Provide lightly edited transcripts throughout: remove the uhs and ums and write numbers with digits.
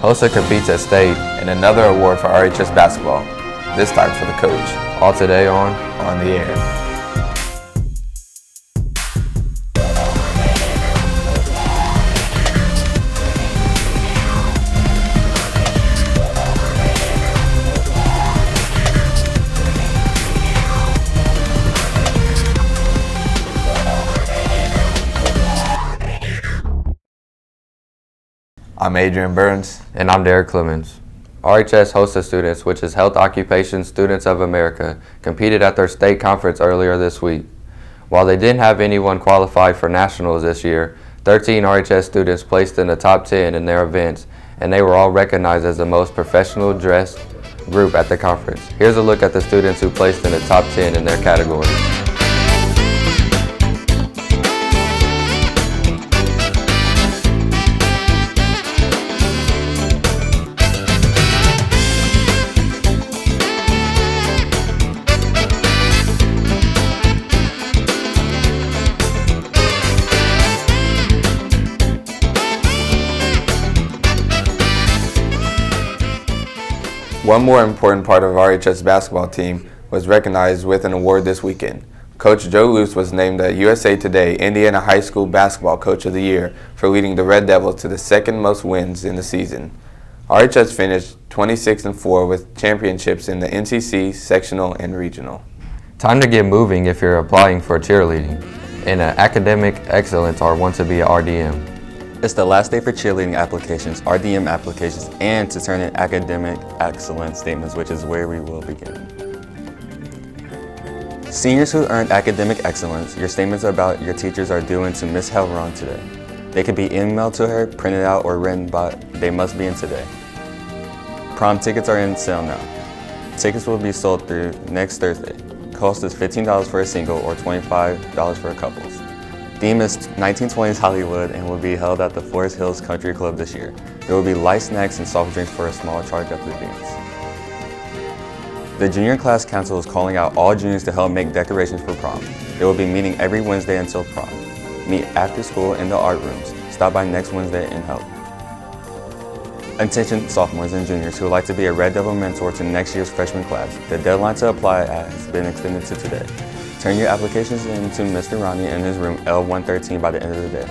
HOSA competes at state and another award for RHS basketball, this time for the coach. All today on the Air. I'm Adrian Burns. And I'm Derek Clemens. RHS HOSA students, which is Health Occupation Students of America, competed at their state conference earlier this week. While they didn't have anyone qualified for nationals this year, 13 RHS students placed in the top 10 in their events, and they were all recognized as the most professional dressed group at the conference. Here's a look at the students who placed in the top 10 in their category. One more important part of RHS basketball team was recognized with an award this weekend. Coach Joe Luce was named the USA Today Indiana High School Basketball Coach of the Year for leading the Red Devils to the second most wins in the season. RHS finished 26-4 with championships in the NCC, sectional, and regional. Time to get moving if you're applying for cheerleading, and academic excellence or want to be an RDM. It's the last day for cheerleading applications, RDM applications, and to turn in academic excellence statements, which is where we will begin. Seniors who earned academic excellence, your statements about your teachers are due into Ms. Helron today. They could be emailed to her, printed out, or written, but they must be in today. Prom tickets are in sale now. Tickets will be sold through next Thursday. Cost is $15 for a single or $25 for a couples. Theme is 1920s Hollywood and will be held at the Forest Hills Country Club this year. There will be light snacks and soft drinks for a small charge after the dance. The Junior Class Council is calling out all juniors to help make decorations for prom. They will be meeting every Wednesday until prom. Meet after school in the art rooms. Stop by next Wednesday and help. Attention sophomores and juniors who would like to be a Red Devil mentor to next year's freshman class. The deadline to apply has been extended to today. Turn your applications in to Mr. Ronnie in his room L113 by the end of the day.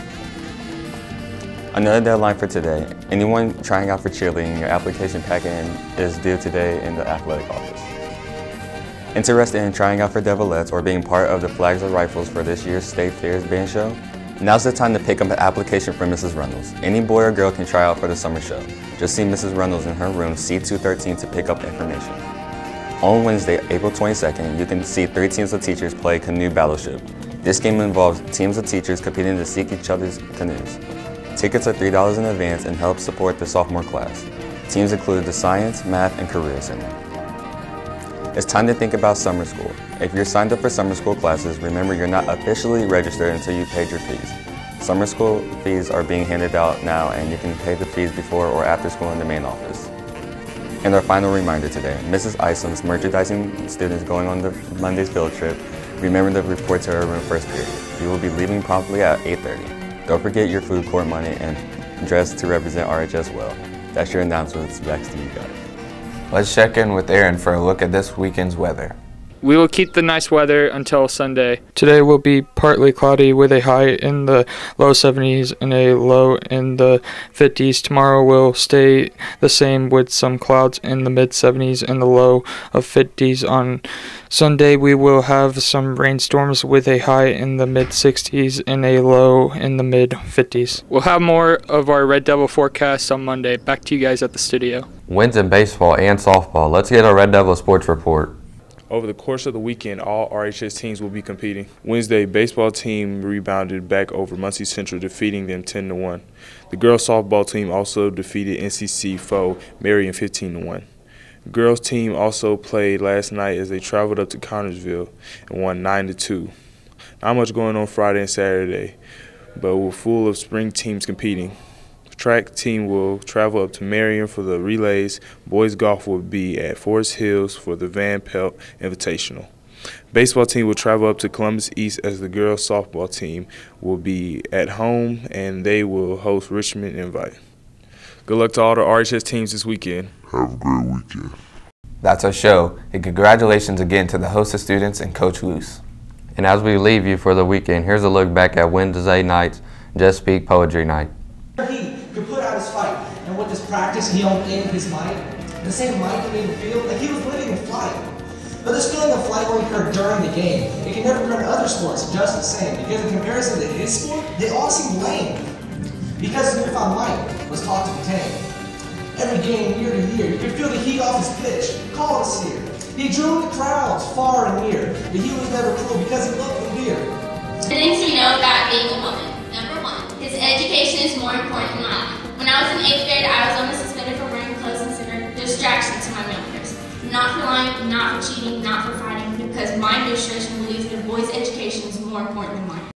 Another deadline for today. Anyone trying out for cheerleading, your application packet is due today in the athletic office. Interested in trying out for Devilettes or being part of the Flags or Rifles for this year's State Fair's band show? Now's the time to pick up an application for Mrs. Reynolds. Any boy or girl can try out for the summer show. Just see Mrs. Reynolds in her room C213 to pick up information. On Wednesday, April 22nd, you can see 3 teams of teachers play Canoe Battleship. This game involves teams of teachers competing to seek each other's canoes. Tickets are $3 in advance and help support the sophomore class. Teams include the Science, Math, and Career Center. It's time to think about summer school. If you're signed up for summer school classes, remember you're not officially registered until you paid your fees. Summer school fees are being handed out now and you can pay the fees before or after school in the main office. And our final reminder today, Mrs. Isom's merchandising students going on the Monday's field trip, remember to report to her room first period. You will be leaving promptly at 8:30. Don't forget your food court money and dress to represent RH well. That's your announcements. Back to you guys. Let's check in with Aaron for a look at this weekend's weather. We will keep the nice weather until Sunday. Today will be partly cloudy with a high in the low 70s and a low in the 50s. Tomorrow will stay the same with some clouds in the mid 70s and the low of 50s. On Sunday we will have some rainstorms with a high in the mid 60s and a low in the mid 50s. We'll have more of our Red Devil forecast on Monday. Back to you guys at the studio. Wins in baseball and softball. Let's get a Red Devil sports report. Over the course of the weekend, all RHS teams will be competing. Wednesday, baseball team rebounded back over Muncie Central, defeating them 10-1. The girls softball team also defeated NCC foe Marion 15-1. The girls team also played last night as they traveled up to Connersville and won 9-2. Not much going on Friday and Saturday, but we're full of spring teams competing. Track team will travel up to Marion for the relays. Boys golf will be at Forest Hills for the Van Pelt Invitational. Baseball team will travel up to Columbus East as the girls softball team will be at home and they will host Richmond Invite. Good luck to all the RHS teams this weekend. Have a great weekend. That's our show, and congratulations again to the host of students and Coach Luce. And as we leave you for the weekend, here's a look back at Wednesday night's Just Speak Poetry Night. He could put out his fight, and with this practice, he owned in his mind. The same mind made him feel like he was living in flight. But this feeling of flight only occurred during the game. It can never occur in other sports just the same, because in comparison to his sport, they all seem lame. Because his newfound might was taught to be tame. Every game, year to year, you could feel the heat off his pitch, call it a sear. He drew in the crowds far and near, but he was never cruel because he loved the beer. The things we know about being a woman. Number one, his education is more important than mine. When I was in 8th grade, I was only suspended for wearing clothes considered distraction to my milkers. Not for lying, not for cheating, not for fighting, because my administration believes that a boy's education is more important than mine.